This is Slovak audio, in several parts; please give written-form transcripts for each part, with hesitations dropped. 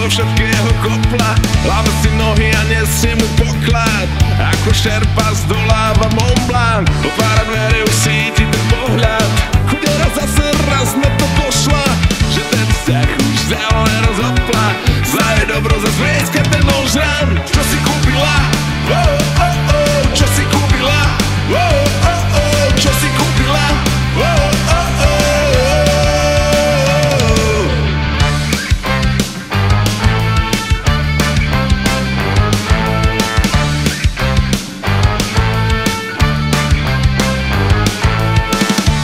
zo všetkého kopla. Láme si nohy a nesie mu poklad, ako šerpa zdoláva Mont Blanc. Otvára dvere, už cíti ten pohľad, chudera zase raz na to pošla, že ten vzťah už zďaleko nerozopla. Za jej dobro zas vieska ten ožran. Čo si kúpila? Oh, oh, oh, čo si kúpila? Oh, oh, oh, čo si kúpila? Oh, oh, oh.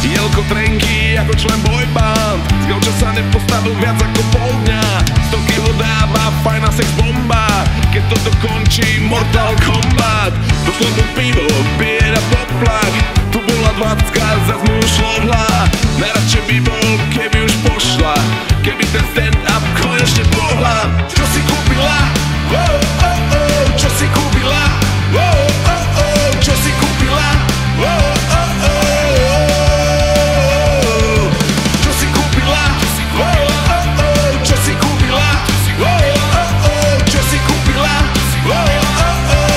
Dielko trenky ako člen boyband, z gauča sa nepostavil viac ako pol dňa. 100 kilo dáva fajná sex bomba, keď to dokončí Mortal Kombat. Došlo mu pivo, pije na poplach, tu bola 20, zas mu ušlo hla. Najradšej by bol, keby už pošla, keby ten stand-up konečne pohla. Čo si kúpila? Oh, oh, oh, čo si kúpila? Oh, oh, oh, čo si kúpila? Oh, oh, oh. Čo si kúpila? Oh, oh, oh, čo si kúpila? Oh, oh, oh, čo si kúpila? Oh, oh, oh.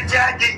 Děti